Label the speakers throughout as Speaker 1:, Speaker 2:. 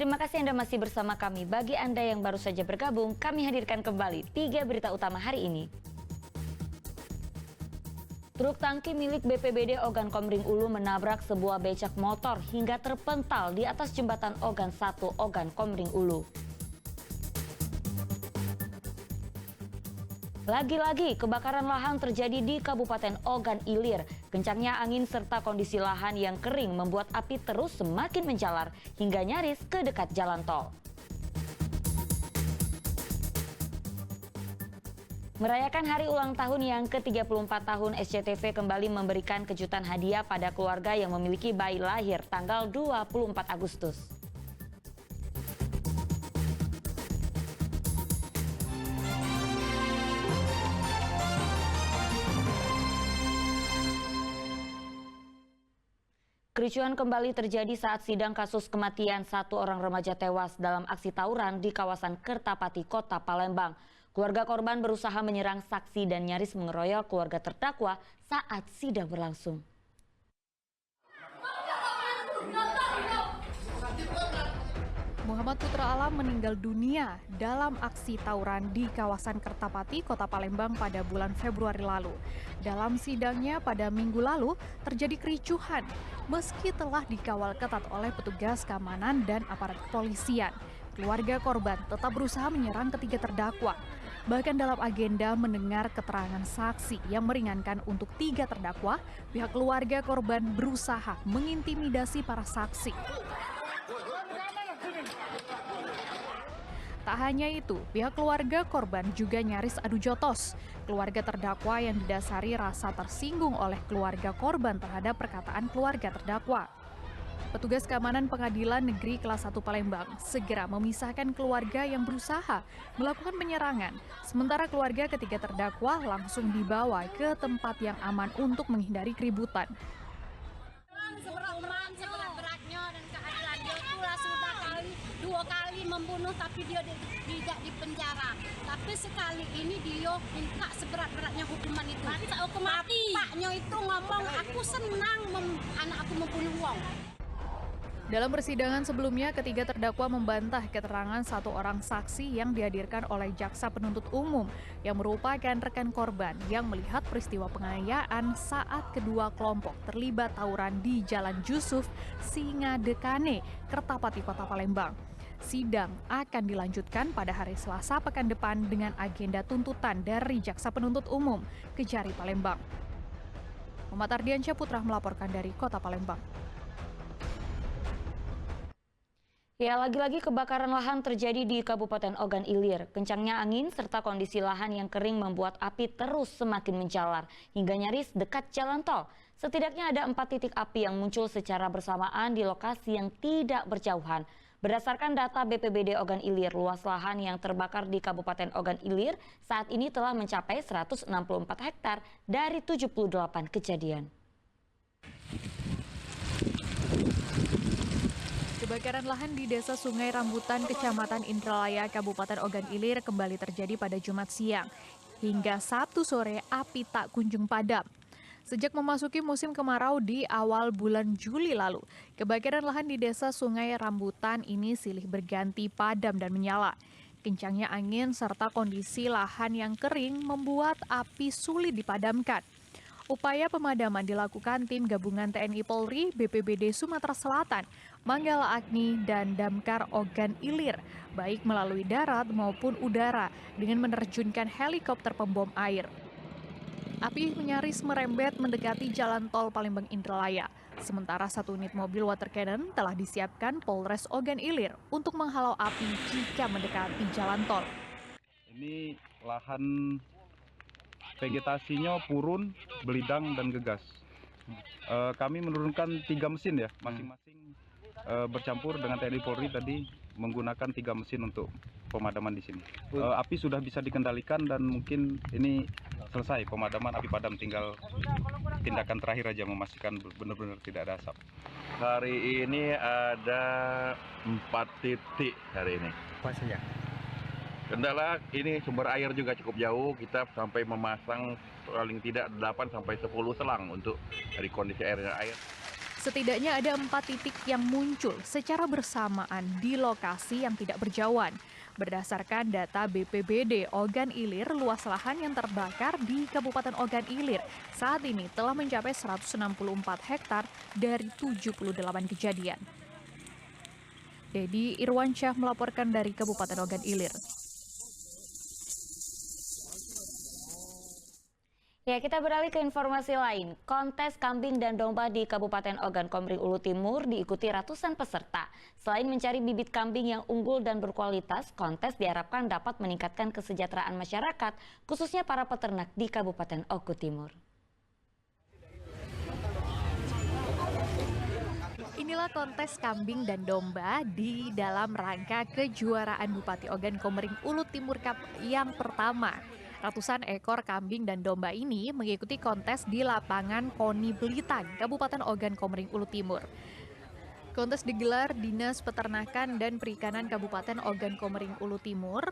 Speaker 1: Terima kasih Anda masih bersama kami. Bagi Anda yang baru saja bergabung, kami hadirkan kembali 3 berita utama hari ini. Truk tangki milik BPBD Ogan Komering Ulu menabrak sebuah becak motor hingga terpental di atas jembatan Ogan 1 Ogan Komering Ulu. Lagi-lagi kebakaran lahan terjadi di Kabupaten Ogan Ilir. Kencangnya angin serta kondisi lahan yang kering membuat api terus semakin menjalar hingga nyaris ke dekat jalan tol. Merayakan hari ulang tahun yang ke-34 tahun, SCTV kembali memberikan kejutan hadiah pada keluarga yang memiliki bayi lahir tanggal 24 Agustus. Kericuhan kembali terjadi saat sidang kasus kematian 1 orang remaja tewas dalam aksi tawuran di kawasan Kertapati, Kota Palembang. Keluarga korban berusaha menyerang saksi dan nyaris mengeroyok keluarga terdakwa saat sidang berlangsung.
Speaker 2: Muhammad Putra Alam meninggal dunia dalam aksi tawuran di kawasan Kertapati, Kota Palembang pada bulan Februari lalu. Dalam sidangnya pada minggu lalu terjadi kericuhan meski telah dikawal ketat oleh petugas keamanan dan aparat kepolisian. Keluarga korban tetap berusaha menyerang ketiga terdakwa. Bahkan dalam agenda mendengar keterangan saksi yang meringankan untuk 3 terdakwa, pihak keluarga korban berusaha mengintimidasi para saksi. Tak hanya itu, pihak keluarga korban juga nyaris adu jotos. Keluarga terdakwa yang didasari rasa tersinggung oleh keluarga korban terhadap perkataan keluarga terdakwa. Petugas keamanan Pengadilan Negeri Kelas 1 Palembang segera memisahkan keluarga yang berusaha melakukan penyerangan, sementara keluarga ketiga terdakwa langsung dibawa ke tempat yang aman untuk menghindari keributan.
Speaker 3: Seberat-beratnya dan keadilan dia itulah sudah 2 kali membunuh tapi dia tidak dipenjara. Tapi sekali ini dia minta seberat-beratnya hukuman itu. Bapaknya itu ngomong, aku senang anak aku membunuh wong.
Speaker 2: Dalam persidangan sebelumnya, ketiga terdakwa membantah keterangan 1 orang saksi yang dihadirkan oleh jaksa penuntut umum yang merupakan rekan korban yang melihat peristiwa penganiayaan saat kedua kelompok terlibat tawuran di Jalan Jusuf, Singadekane, Kertapati, Kota Palembang. Sidang akan dilanjutkan pada hari Selasa pekan depan dengan agenda tuntutan dari jaksa penuntut umum Kejari Palembang. Muhammad Ardiansyah Putra melaporkan dari Kota Palembang.
Speaker 1: Ya, lagi-lagi kebakaran lahan terjadi di Kabupaten Ogan Ilir. Kencangnya angin serta kondisi lahan yang kering membuat api terus semakin menjalar hingga nyaris dekat jalan tol. Setidaknya ada 4 titik api yang muncul secara bersamaan di lokasi yang tidak berjauhan. Berdasarkan data BPBD Ogan Ilir, luas lahan yang terbakar di Kabupaten Ogan Ilir saat ini telah mencapai 164 hektar dari 78 kejadian.
Speaker 2: Kebakaran lahan di Desa Sungai Rambutan, Kecamatan Indralaya, Kabupaten Ogan Ilir kembali terjadi pada Jumat siang. Hingga Sabtu sore, api tak kunjung padam. Sejak memasuki musim kemarau di awal bulan Juli lalu, kebakaran lahan di Desa Sungai Rambutan ini silih berganti padam dan menyala. Kencangnya angin serta kondisi lahan yang kering membuat api sulit dipadamkan. Upaya pemadaman dilakukan tim gabungan TNI Polri, BPBD Sumatera Selatan, Manggala Agni, dan Damkar Ogan Ilir, baik melalui darat maupun udara dengan menerjunkan helikopter pembom air. Api nyaris merembet mendekati jalan tol Palembang Indralaya. Sementara 1 unit mobil water cannon telah disiapkan Polres Ogan Ilir untuk menghalau api jika mendekati jalan tol.
Speaker 4: Ini lahan vegetasinya purun, belidang, dan gegas. Kami menurunkan 3 mesin ya, masing-masing bercampur dengan TNI Polri tadi menggunakan 3 mesin untuk pemadaman di sini. Api sudah bisa dikendalikan dan mungkin ini selesai pemadaman, api padam, tinggal tindakan terakhir aja memastikan benar-benar tidak ada asap.
Speaker 5: Hari ini ada 4 titik hari ini.
Speaker 6: Apa saja?
Speaker 5: Kendala ini sumber air juga cukup jauh, kita sampai memasang paling tidak 8 sampai 10 selang untuk dari kondisi air.
Speaker 2: Setidaknya ada 4 titik yang muncul secara bersamaan di lokasi yang tidak berjauhan. Berdasarkan data BPBD Ogan Ilir, luas lahan yang terbakar di Kabupaten Ogan Ilir saat ini telah mencapai 164 hektar dari 78 kejadian. Dedi Irwansyah melaporkan dari Kabupaten Ogan Ilir.
Speaker 1: Ya, kita beralih ke informasi lain. Kontes kambing dan domba di Kabupaten Ogan Komering Ulu Timur diikuti ratusan peserta. Selain mencari bibit kambing yang unggul dan berkualitas, kontes diharapkan dapat meningkatkan kesejahteraan masyarakat, khususnya para peternak di Kabupaten Ogan Timur.
Speaker 2: Inilah kontes kambing dan domba di dalam rangka kejuaraan Bupati Ogan Komering Ulu Timur Cup yang pertama. Ratusan ekor kambing dan domba ini mengikuti kontes di lapangan Koni Belitang, Kabupaten Ogan Komering Ulu Timur. Kontes digelar Dinas Peternakan dan Perikanan Kabupaten Ogan Komering Ulu Timur.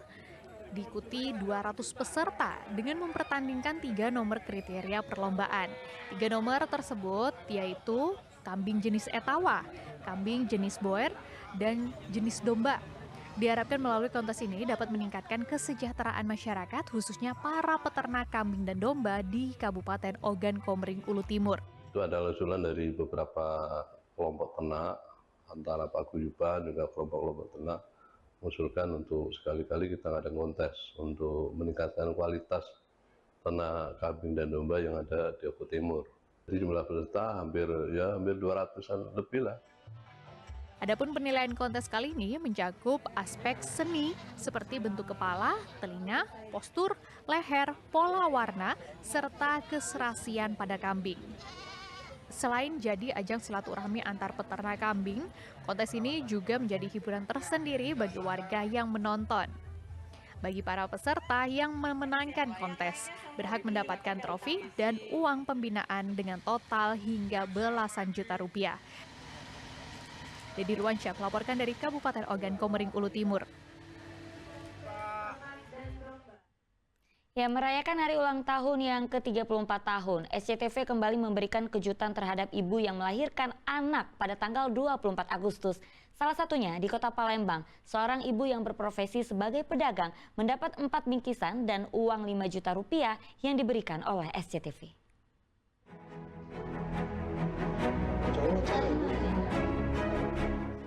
Speaker 2: Diikuti 200 peserta dengan mempertandingkan 3 nomor kriteria perlombaan. 3 nomor tersebut yaitu kambing jenis etawa, kambing jenis boer, dan jenis domba. Diharapkan melalui kontes ini dapat meningkatkan kesejahteraan masyarakat, khususnya para peternak kambing dan domba di Kabupaten Ogan Komering Ulu Timur.
Speaker 6: Itu adalah usulan dari beberapa kelompok ternak, antara paguyuban juga kelompok-kelompok ternak, mengusulkan untuk sekali-kali kita ngadain kontes untuk meningkatkan kualitas ternak kambing dan domba yang ada di Ogan Timur. Jadi jumlah peserta hampir 200-an lebih lah.
Speaker 2: Adapun penilaian kontes kali ini mencakup aspek seni seperti bentuk kepala, telinga, postur, leher, pola warna, serta keserasian pada kambing. Selain jadi ajang silaturahmi antar peternak kambing, kontes ini juga menjadi hiburan tersendiri bagi warga yang menonton. Bagi para peserta yang memenangkan kontes, berhak mendapatkan trofi dan uang pembinaan dengan total hingga belasan juta rupiah. Dedi Irwansyah melaporkan dari Kabupaten Ogan Komering Ulu Timur.
Speaker 1: Ya, merayakan hari ulang tahun yang ke-34 tahun, SCTV kembali memberikan kejutan terhadap ibu yang melahirkan anak pada tanggal 24 Agustus. Salah satunya di Kota Palembang, seorang ibu yang berprofesi sebagai pedagang mendapat 4 bingkisan dan uang 5 juta rupiah yang diberikan oleh SCTV.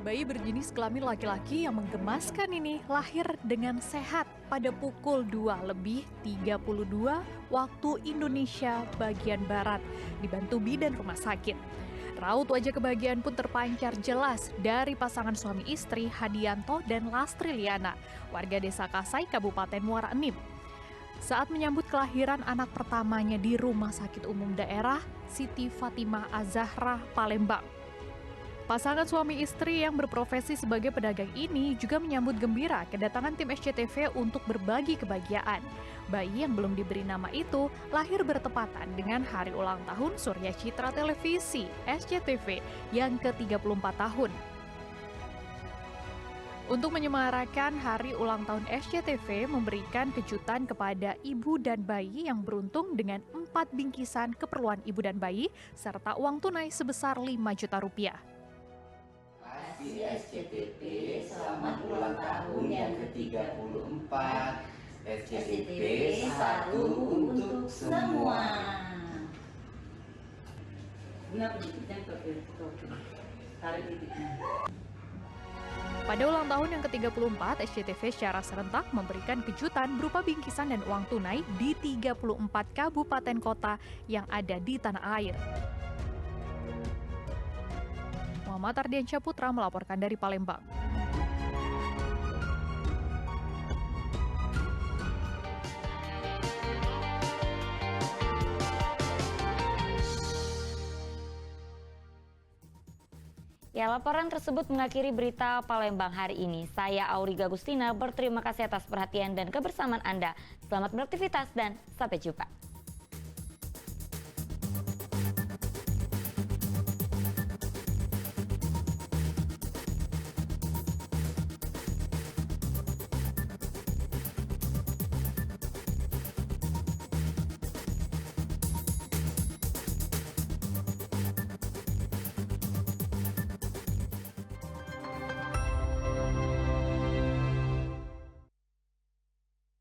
Speaker 2: Bayi berjenis kelamin laki-laki yang menggemaskan ini lahir dengan sehat pada pukul 2:32 waktu Indonesia bagian Barat, dibantu bidan rumah sakit. Raut wajah kebahagiaan pun terpancar jelas dari pasangan suami istri Hadianto dan Lastri Liana, warga Desa Kasai, Kabupaten Muara Enim. Saat menyambut kelahiran anak pertamanya di Rumah Sakit Umum Daerah Siti Fatimah Az-Zahra, Palembang. Pasangan suami istri yang berprofesi sebagai pedagang ini juga menyambut gembira kedatangan tim SCTV untuk berbagi kebahagiaan. Bayi yang belum diberi nama itu lahir bertepatan dengan hari ulang tahun Surya Citra Televisi SCTV yang ke-34 tahun. Untuk menyemarakan hari ulang tahun SCTV memberikan kejutan kepada ibu dan bayi yang beruntung dengan 4 bingkisan keperluan ibu dan bayi serta uang tunai sebesar 5 juta rupiah.
Speaker 7: SCTV, selamat ulang tahun yang ke-34. SCTV satu untuk semua.
Speaker 2: Pada ulang tahun yang ke-34, SCTV secara serentak memberikan kejutan berupa bingkisan dan uang tunai di 34 kabupaten kota yang ada di tanah air. Muhammad Ardiansyah Putra melaporkan dari Palembang.
Speaker 1: Ya, laporan tersebut mengakhiri berita Palembang hari ini. Saya Auriga Agustina berterima kasih atas perhatian dan kebersamaan Anda. Selamat beraktivitas dan sampai jumpa.